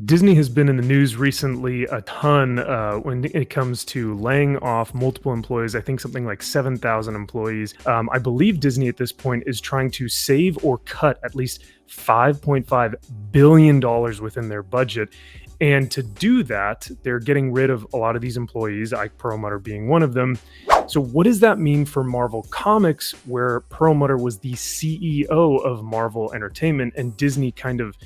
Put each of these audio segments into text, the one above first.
Disney has been in the news recently a ton when it comes to laying off multiple employees. I think something like 7,000 employees. I believe Disney at this point is trying to save or cut at least $5.5 billion within their budget. And to do that, they're getting rid of a lot of these employees, Ike Perlmutter being one of them. So what does that mean for Marvel Comics, where Perlmutter was the CEO of Marvel Entertainment and Disney kind of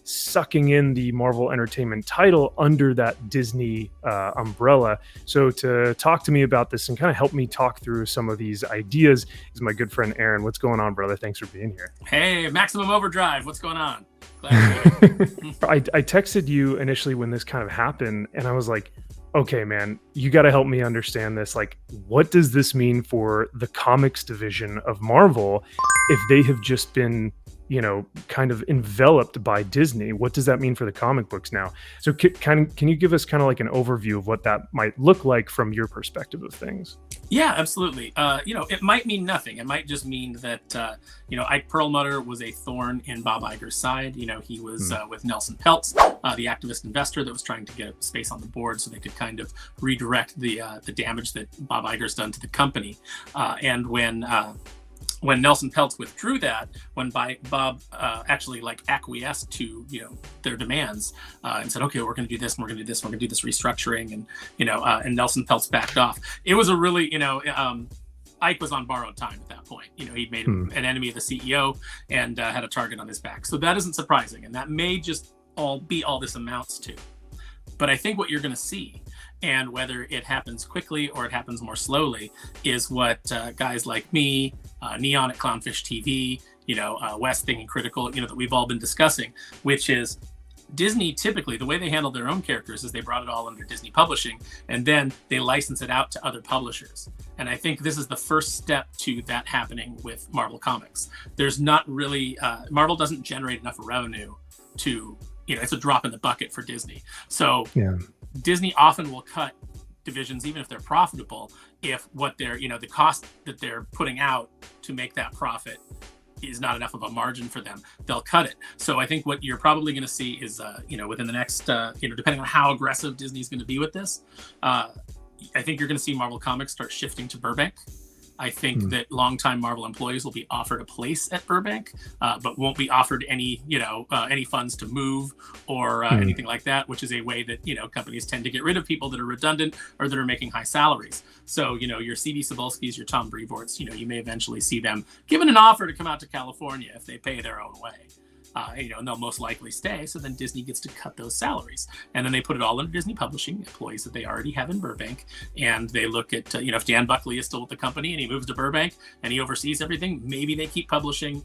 sucking in the Marvel Entertainment title under that Disney umbrella? So to talk to me about this and kind of help me talk through some of these ideas is my good friend Aaron. What's going on, brother? Thanks for being here. Hey, Maximum Overdrive. What's going on? I texted you initially when this kind of happened, and I was like, okay, man, you got to help me understand this. Like, what does this mean for the comics division of Marvel if they have just been, kind of enveloped by Disney? What does that mean for the comic books now? So can you give us kind of like an overview of what that might look like from your perspective of things? Yeah, absolutely. It might mean nothing. It might just mean that, Ike Perlmutter was a thorn in Bob Iger's side. He was with Nelson Peltz, the activist investor that was trying to get space on the board so they could kind of redirect the damage that Bob Iger's done to the company. And when Nelson Peltz withdrew that, when Bob actually acquiesced to their demands and said, okay, we're going to do this, and we're going to do this, and we're going to do this restructuring, and and Nelson Peltz backed off. It was a really Ike was on borrowed time at that point. He'd made an enemy of the CEO and had a target on his back. So that isn't surprising, and that may just be all this amounts to. But I think what you're going to see, and whether it happens quickly or it happens more slowly, is what guys like me, Neon at Clownfish TV, West Thinking Critical, that we've all been discussing, which is Disney typically, the way they handle their own characters is they brought it all under Disney Publishing, and then they license it out to other publishers. And I think this is the first step to that happening with Marvel Comics. There's not really, Marvel doesn't generate enough revenue to, it's a drop in the bucket for Disney. So yeah. Disney often will cut divisions, even if they're profitable, if what they're, the cost that they're putting out to make that profit is not enough of a margin for them. They'll cut it. So I think what you're probably going to see is, within the next, depending on how aggressive Disney's going to be with this, I think you're going to see Marvel Comics start shifting to Burbank. I think that longtime Marvel employees will be offered a place at Burbank, but won't be offered any, any funds to move or anything like that, which is a way that, companies tend to get rid of people that are redundant or that are making high salaries. So, your C.B. Cebulskis, your Tom Brevoorts, you may eventually see them given an offer to come out to California if they pay their own way. And they'll most likely stay. So then Disney gets to cut those salaries, and then they put it all under Disney Publishing, employees that they already have in Burbank. And they look at, if Dan Buckley is still with the company and he moves to Burbank and he oversees everything, maybe they keep publishing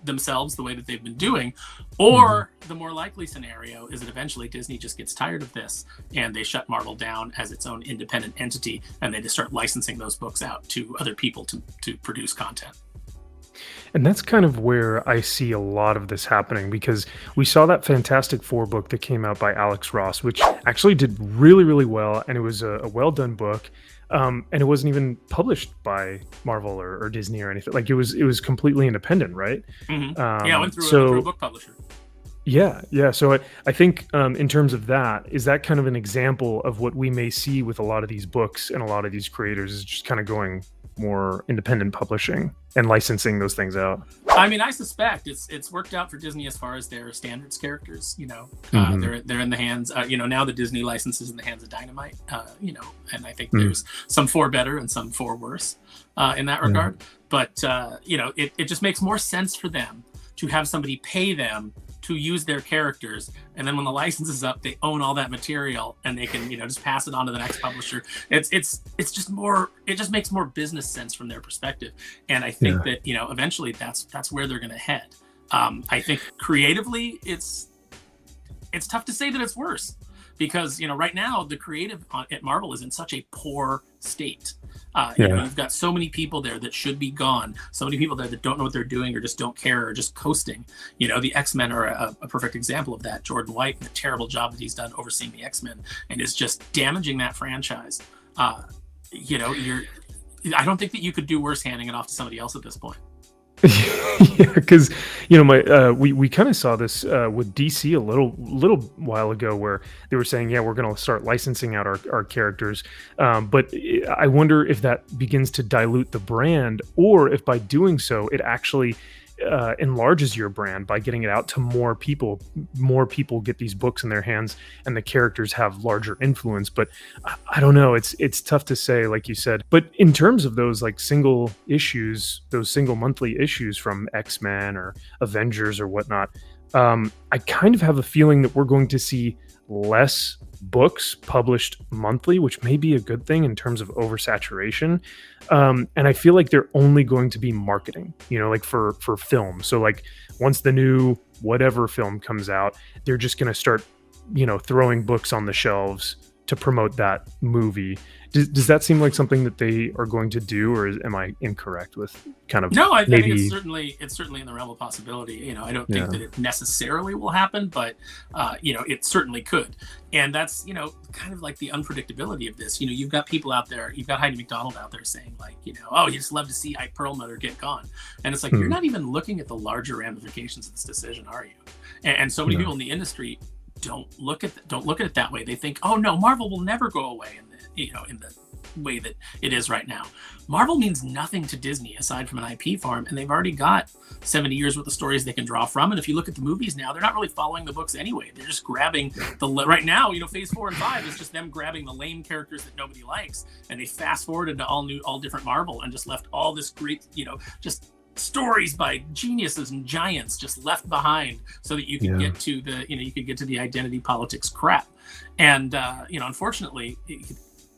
themselves the way that they've been doing. Or the more likely scenario is that eventually Disney just gets tired of this and they shut Marvel down as its own independent entity, and they just start licensing those books out to other people to produce content. And that's kind of where I see a lot of this happening, because we saw that Fantastic Four book that came out by Alex Ross, which actually did really, really well. And it was a well-done book. And it wasn't even published by Marvel or Disney or anything. Like it was completely independent, right? I went through a book publisher. Yeah. So I think in terms of that, is that kind of an example of what we may see with a lot of these books and a lot of these creators is just kind of going more independent publishing and licensing those things out? I mean, I suspect it's worked out for Disney as far as their standards characters. They're in the hands. Now the Disney license is in the hands of Dynamite. And I think there's some for better and some for worse in that regard. But it just makes more sense for them to have somebody pay them to use their characters, and then when the license is up, they own all that material and they can just pass it on to the next publisher. It's just more, it just makes more business sense from their perspective, and I think that eventually that's where they're going to head. I think creatively it's tough to say that it's worse, because right now the creative at Marvel is in such a poor state. You've got so many people there that should be gone, so many people there that don't know what they're doing or just don't care or just coasting. The X-Men are a perfect example of that. Jordan White, and the terrible job that he's done overseeing the X-Men, and is just damaging that franchise. I don't think that you could do worse handing it off to somebody else at this point. Yeah, because my we kind of saw this with DC a little while ago, where they were saying, yeah, we're going to start licensing out our characters, but I wonder if that begins to dilute the brand, or if by doing so it actually enlarges your brand by getting it out to more people. More people get these books in their hands, and the characters have larger influence. But I don't know. It's tough to say, like you said. But in terms of those like single issues, those single monthly issues from X-Men or Avengers or whatnot, I kind of have a feeling that we're going to see less books published monthly, which may be a good thing in terms of oversaturation. And I feel like they're only going to be marketing, like for film. So like once the new whatever film comes out, they're just going to start, throwing books on the shelves to promote that movie. Does that seem like something that they are going to do, or am I incorrect with kind of? No, I think maybe it's certainly in the realm of possibility. I don't think that it necessarily will happen, but it certainly could. And that's kind of like the unpredictability of this. You've got people out there, you've got Heidi McDonald out there saying like, oh, you just love to see Ike Perlmutter get gone, and it's like you're not even looking at the larger ramifications of this decision, are you? And so many people in the industry don't look at it that way. They think, oh no, Marvel will never go away in the way that it is right now. Marvel means nothing to Disney aside from an IP farm, and they've already got 70 years worth of stories they can draw from. And if you look at the movies now, they're not really following the books anyway. They're just grabbing right now, phase 4 and 5 is just them grabbing the lame characters that nobody likes, and they fast forwarded to all different Marvel and just left all this great, just stories by geniuses and giants just left behind so that you can get to the identity politics crap. And unfortunately,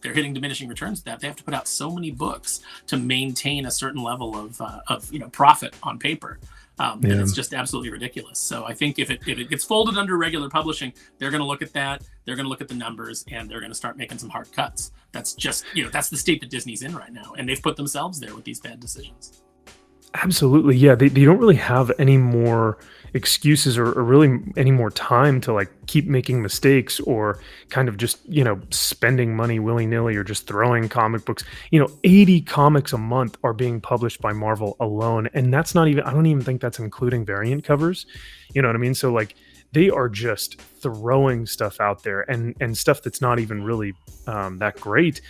they're hitting diminishing returns with that. They have to put out so many books to maintain a certain level of profit on paper. And it's just absolutely ridiculous. So I think if it gets folded under regular publishing, they're going to look at that. They're going to look at the numbers, and they're going to start making some hard cuts. That's just, that's the state that Disney's in right now. And they've put themselves there with these bad decisions. Absolutely. Yeah. They don't really have any more excuses or really any more time to like keep making mistakes or kind of just, spending money willy nilly or just throwing comic books. 80 comics a month are being published by Marvel alone. And that's not even, I don't even think that's including variant covers. You know what I mean? So like they are just throwing stuff out there and stuff that's not even really that great.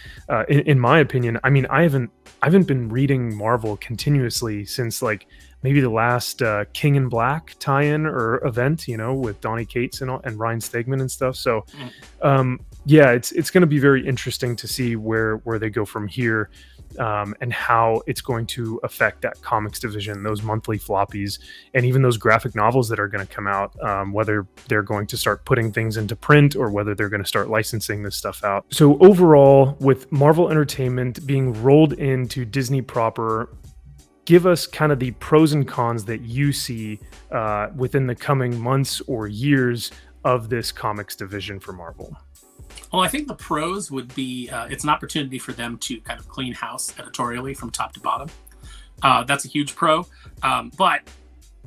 In my opinion, I mean, I haven't been reading Marvel continuously since like maybe the last King in Black tie-in or event, with Donny Cates and Ryan Stegman and stuff. So it's going to be very interesting to see where they go from here. And how it's going to affect that comics division, those monthly floppies, and even those graphic novels that are going to come out, whether they're going to start putting things into print or whether they're going to start licensing this stuff out. So overall, with Marvel Entertainment being rolled into Disney proper, give us kind of the pros and cons that you see within the coming months or years of this comics division for Marvel. Well, I think the pros would be it's an opportunity for them to kind of clean house editorially from top to bottom. That's a huge pro, but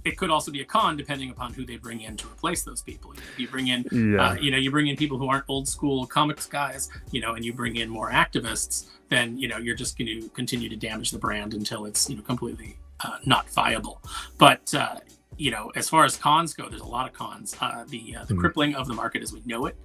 it could also be a con depending upon who they bring in to replace those people. If you bring in, you bring in people who aren't old school comics guys, and you bring in more activists, then you're just going to continue to damage the brand until it's completely not viable. But as far as cons go, there's a lot of cons. The crippling of the market as we know it.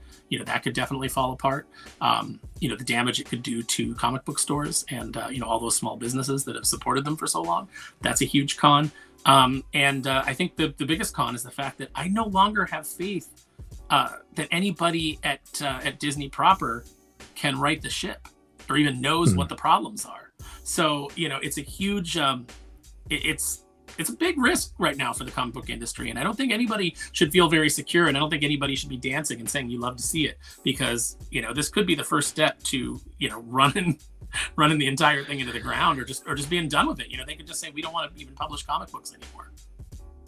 That could definitely fall apart. The damage it could do to comic book stores and, all those small businesses that have supported them for so long. That's a huge con. And I think the biggest con is the fact that I no longer have faith that anybody at Disney proper can right the ship or even knows what the problems are. So, it's a huge, it's a big risk right now for the comic book industry. And I don't think anybody should feel very secure. And I don't think anybody should be dancing and saying you love to see it, because, this could be the first step to, running the entire thing into the ground or just being done with it. They could just say, we don't want to even publish comic books anymore.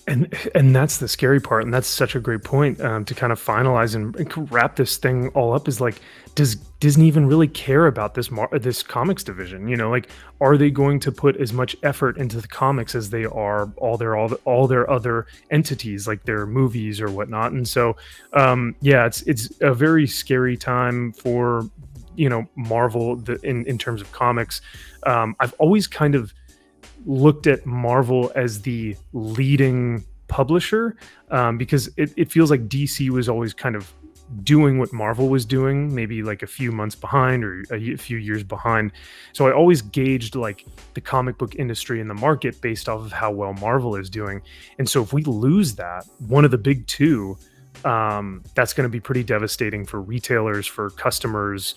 And that's the scary part. And that's such a great point to kind of finalize and wrap this thing all up is like, does Disney even really care about this comics division? Are they going to put as much effort into the comics as they are all their other entities, like their movies or whatnot? And so, it's a very scary time for, Marvel in terms of comics. I've always kind of looked at Marvel as the leading publisher, because it feels like DC was always kind of doing what Marvel was doing, maybe like a few months behind or a few years behind. So I always gauged like the comic book industry and the market based off of how well Marvel is doing. And so if we lose that, one of the big two, that's going to be pretty devastating for retailers, for customers.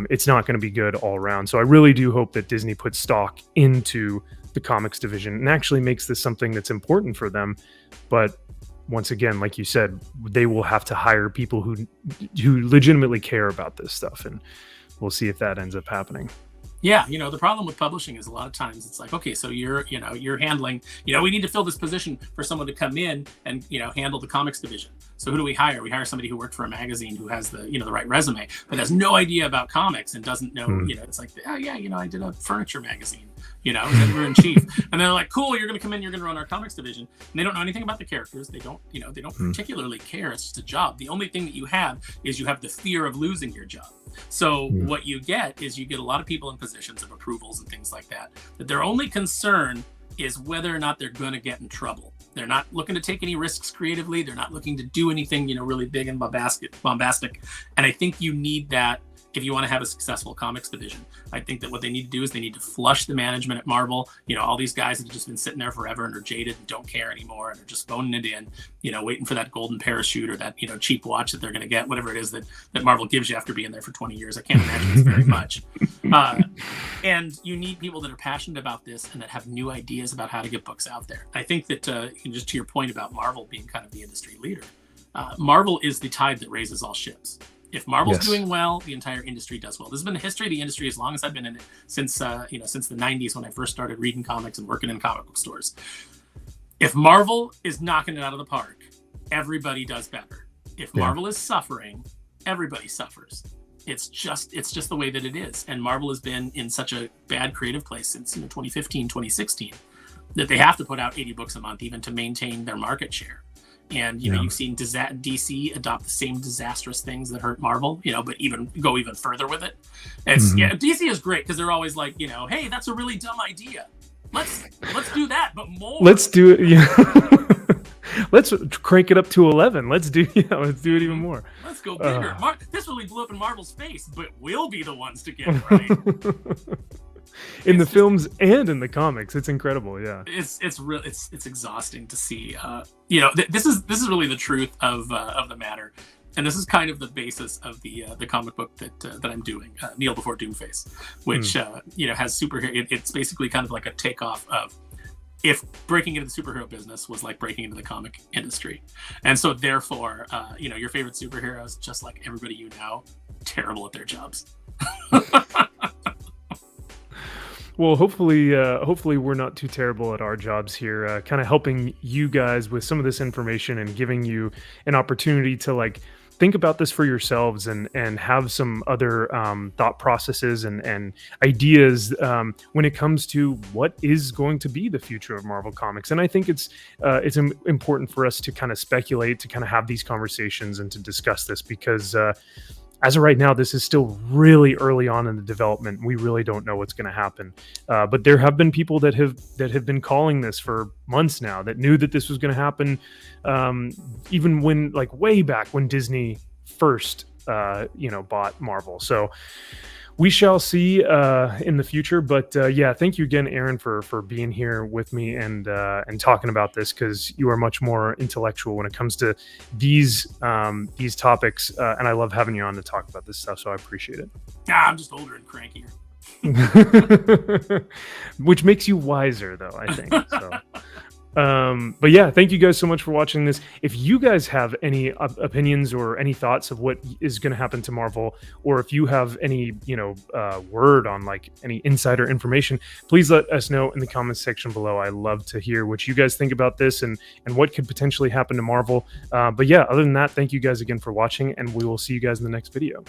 It's not going to be good all around. So I really do hope that Disney puts stock into the comics division and actually makes this something that's important for them. But once again, like you said, they will have to hire people who legitimately care about this stuff, and we'll see if that ends up happening. Yeah, the problem with publishing is a lot of times it's like, okay, so you're handling, we need to fill this position for someone to come in and, handle the comics division. So who do we hire? We hire somebody who worked for a magazine, who has the, the right resume, but has no idea about comics and doesn't know, it's like, oh yeah, I did a furniture magazine, as editor in chief. And they're like, cool, you're going to come in, you're going to run our comics division. And they don't know anything about the characters. They don't, they don't particularly care. It's just a job. The only thing that you have is you have the fear of losing your job. So what you get is you get a lot of people in positions of approvals and things like that their only concern is whether or not they're going to get in trouble. They're not looking to take any risks creatively. They're not looking to do anything, really big and bombastic. And I think you need that if you want to have a successful comics division. I think that what they need to do is they need to flush the management at Marvel. All these guys that have just been sitting there forever and are jaded and don't care anymore and are just phoning it in, waiting for that golden parachute or that, cheap watch that they're going to get, whatever it is that Marvel gives you after being there for 20 years. I can't imagine it's very much. And you need people that are passionate about this and that have new ideas about how to get books out there. I think that, just to your point about Marvel being kind of the industry leader, Marvel is the tide that raises all ships. If Marvel's doing well, the entire industry does well. This has been the history of the industry as long as I've been in it, since the 90s when I first started reading comics and working in comic book stores. If Marvel is knocking it out of the park, everybody does better. If Marvel is suffering, everybody suffers. It's just the way that it is. And Marvel has been in such a bad creative place since 2015, 2016, that they have to put out 80 books a month even to maintain their market share. And you've seen DC adopt the same disastrous things that hurt Marvel, but even further with it. It's DC is great because they're always like, hey, that's a really dumb idea. Let's do that, but more. Let's do it. Yeah. Let's crank it up to 11. Let's do it even more. Let's go bigger. This really blew up in Marvel's face, but we'll be the ones to get it right. In the films and in the comics, it's incredible. Yeah, it's exhausting to see. This is really the truth of the matter, and this is kind of the basis of the comic book that I'm doing, Kneel Before Doomface, which has superhero. It's basically kind of like a takeoff of if breaking into the superhero business was like breaking into the comic industry, and so therefore, your favorite superheroes, just like everybody terrible at their jobs. Well, hopefully we're not too terrible at our jobs here, kind of helping you guys with some of this information and giving you an opportunity to think about this for yourselves and have some other thought processes and ideas when it comes to what is going to be the future of Marvel Comics. And I think it's important for us to kind of speculate, to kind of have these conversations and to discuss this because as of right now, this is still really early on in the development. We really don't know what's going to happen. But there have been people that have been calling this for months now, that knew that this was going to happen, even when way back when Disney first bought Marvel. So we shall see in the future. But thank you again, Aaron, for being here with me and talking about this, because you are much more intellectual when it comes to these topics, and I love having you on to talk about this stuff. So I appreciate it. I'm just older and crankier. Which makes you wiser, though, I think. So. But yeah, thank you guys so much for watching this. If you guys have any opinions or any thoughts of what is going to happen to Marvel, or if you have any, word on any insider information, please let us know in the comments section below. I love to hear what you guys think about this and what could potentially happen to Marvel. But yeah, other than that, thank you guys again for watching, and we will see you guys in the next video.